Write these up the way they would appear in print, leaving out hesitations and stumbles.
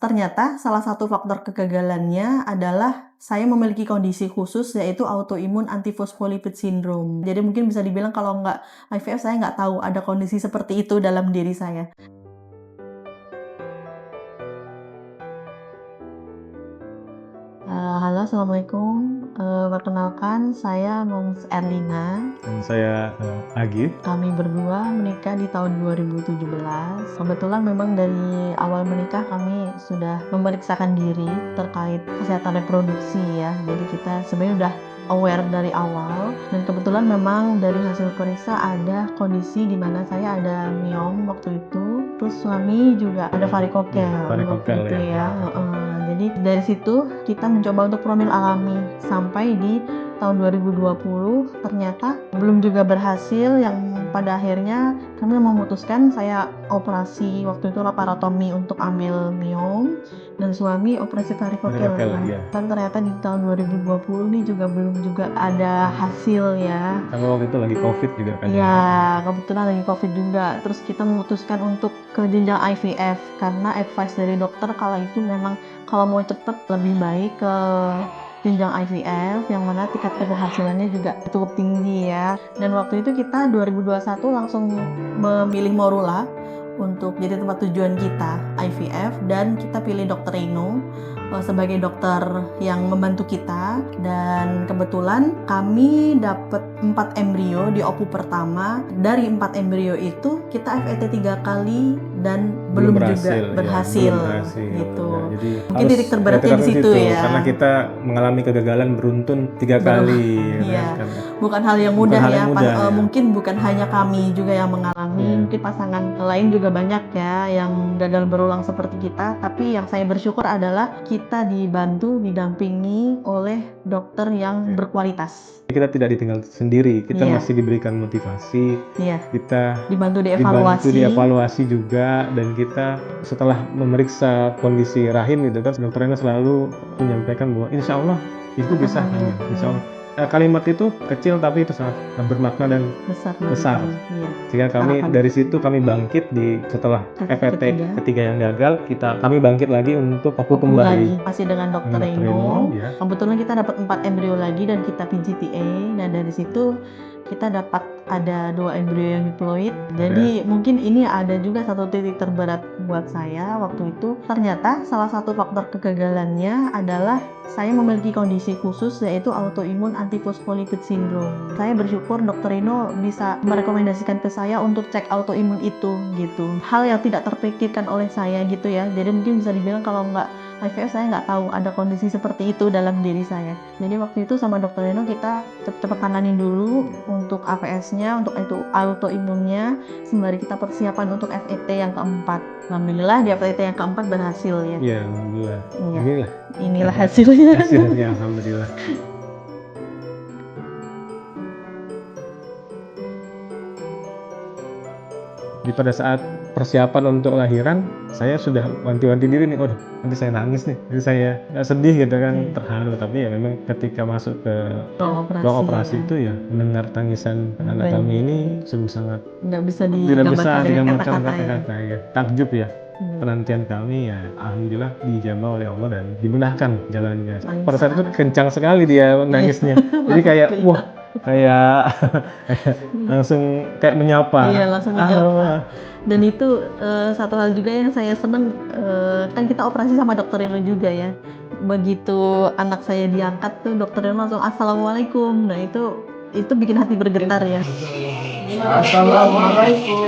Ternyata salah satu faktor kegagalannya adalah saya memiliki kondisi khusus yaitu autoimun antifosfolipid syndrome. Jadi mungkin bisa dibilang kalau nggak IVF saya nggak tahu ada kondisi seperti itu dalam diri saya. Halo, Assalamualaikum. Perkenalkan, saya Moms Erlina. Dan saya Agif. Kami berdua menikah di tahun 2017. Kebetulan memang dari awal menikah kami sudah memeriksakan diri terkait kesehatan reproduksi ya. Jadi kita sebenarnya udah aware dari awal, dan kebetulan memang dari hasil periksa ada kondisi di mana saya ada miom waktu itu, terus suami juga ada varikokel waktu itu ya. Jadi dari situ kita mencoba untuk promil alami sampai di tahun 2020 ternyata belum juga berhasil, yang pada akhirnya kami memutuskan saya operasi waktu itu laparotomi untuk ambil miom dan suami operasi varikokel. Ya. Dan ternyata di tahun 2020 ini juga belum juga ada hasil ya. Karena waktu itu lagi COVID juga kan. Iya, kebetulan lagi COVID juga. Terus kita memutuskan untuk ke jenjang IVF karena advice dari dokter kala itu memang kalau mau cepet lebih baik ke jenjang IVF yang mana tingkat keberhasilannya juga cukup tinggi ya. Dan waktu itu kita 2021 langsung memilih Morula untuk jadi tempat tujuan kita IVF, dan kita pilih Dr. Reno sebagai dokter yang membantu kita. Dan kebetulan kami dapat 4 embrio di OPU pertama. Dari 4 embrio itu kita FET 3 kali dan belum juga berhasil gitu. Ya, jadi mungkin titik terberatnya di situ ya. Karena kita mengalami kegagalan beruntun 3 kali. Iya. Bukan hal yang mudah ya. Mungkin bukan hanya kami juga yang mengalami, mungkin pasangan lain juga banyak ya yang gagal berulang seperti kita. Tapi yang saya bersyukur adalah kita dibantu, didampingi oleh dokter yang berkualitas. Kita tidak ditinggal sendiri, kita masih diberikan motivasi, kita dibantu dievaluasi juga, dan kita setelah memeriksa kondisi rahim gitu kan, dokter Reno selalu menyampaikan bahwa insya Allah itu bisa, insya Allah. Kalimat itu kecil tapi itu sangat bermakna dan besar. Sehingga kami dari situ kami bangkit setelah FET ketiga yang gagal, kami bangkit lagi untuk OPU kembali. Masih dengan dokter Reno. Kebetulan kita dapat 4 embrio lagi dan kita PGTA. Nah dari situ kita dapat ada 2 embrio yang diploid. Jadi mungkin ini ada juga satu titik terberat buat saya waktu itu. Ternyata salah satu faktor kegagalannya adalah saya memiliki kondisi khusus yaitu autoimun antifosfolipid syndrome. Saya bersyukur dokter Reno bisa merekomendasikan ke saya untuk cek autoimun itu gitu. Hal yang tidak terpikirkan oleh saya gitu ya. Jadi mungkin bisa dibilang kalau nggak IVF saya nggak tahu ada kondisi seperti itu dalam diri saya. Jadi waktu itu sama dokter Reno kita cepet tanganin dulu untuk AVS-nya, untuk itu autoimunnya, sembari kita persiapan untuk FET yang keempat. Alhamdulillah di FET yang keempat berhasil ya. Iya, alhamdulillah. Iya. Inilah hasilnya. Hasilnya alhamdulillah. Di pada saat persiapan untuk lahiran, saya sudah wanti-wanti diri nih, nanti saya nangis nih, nanti saya sedih gitu kan, terharu. Tapi ya memang ketika masuk ke ruang operasi itu ya mendengar tangisan anak kami ini sungguh sangat tidak bisa digambarkan kata-kata ya. Takjub ya. Penantian kami ya alhamdulillah dijamah oleh Allah dan dimudahkan jalannya. Pada saat itu kencang sekali dia nangisnya. Jadi kayak kayak langsung kayak menyapa. Iya, langsung menyapa. Dan itu satu hal juga yang saya seneng, kan kita operasi sama dokter Reno juga ya. Begitu anak saya diangkat tuh dokter Reno langsung assalamualaikum. Nah itu bikin hati bergetar ya. Assalamualaikum.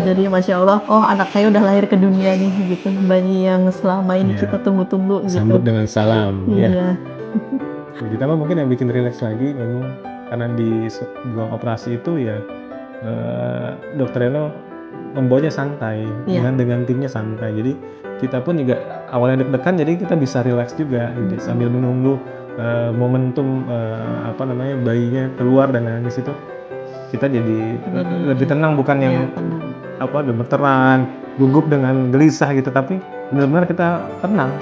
Jadi masya Allah, anak saya udah lahir ke dunia nih gitu. Bayi yang selama ini kita tunggu-tunggu gitu. Sambut dengan salam. Iya. Ditambah mungkin yang bikin rileks lagi memang karena di ruang operasi itu ya dokter Reno membawanya santai, dengan timnya santai. Jadi kita pun juga awalnya deg-degan, jadi kita bisa rileks juga sambil menunggu momentum bayinya keluar dan nangis itu, kita jadi lebih tenang, bukan yang gemeteran, gugup dengan gelisah gitu, tapi benar-benar kita tenang,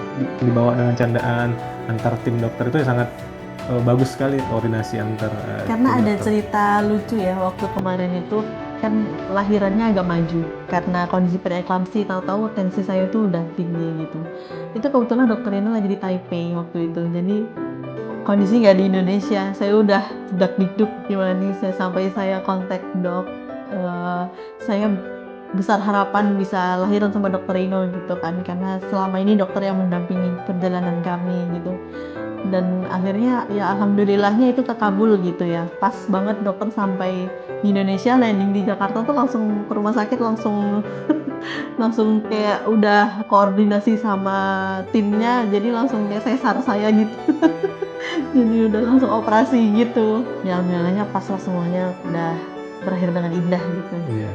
dibawa dengan candaan antar tim dokter itu sangat bagus sekali koordinasi antar karena ada cerita lucu ya waktu kemarin itu kan lahirannya agak maju karena kondisi preeklamsi, tahu-tahu tensi saya tuh udah tinggi gitu. Itu kebetulan dokter ini lagi di Taipei waktu itu, jadi kondisi nggak di Indonesia. Saya udah dak-dikduk gimana nih sampai saya kontak dok, saya besar harapan bisa lahiran sama dokter Ino gitu kan, karena selama ini dokter yang mendampingi perjalanan kami gitu. Dan akhirnya ya alhamdulillahnya itu terkabul gitu ya. Pas banget dokter sampai di Indonesia, landing di Jakarta tuh langsung ke rumah sakit, langsung langsung kayak udah koordinasi sama timnya, jadi langsung kayak sesar saya gitu. Jadi udah langsung operasi gitu. Ya alhamdulillahnya pas lah semuanya udah berakhir dengan indah gitu. Iya.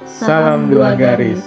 Salam dua garis.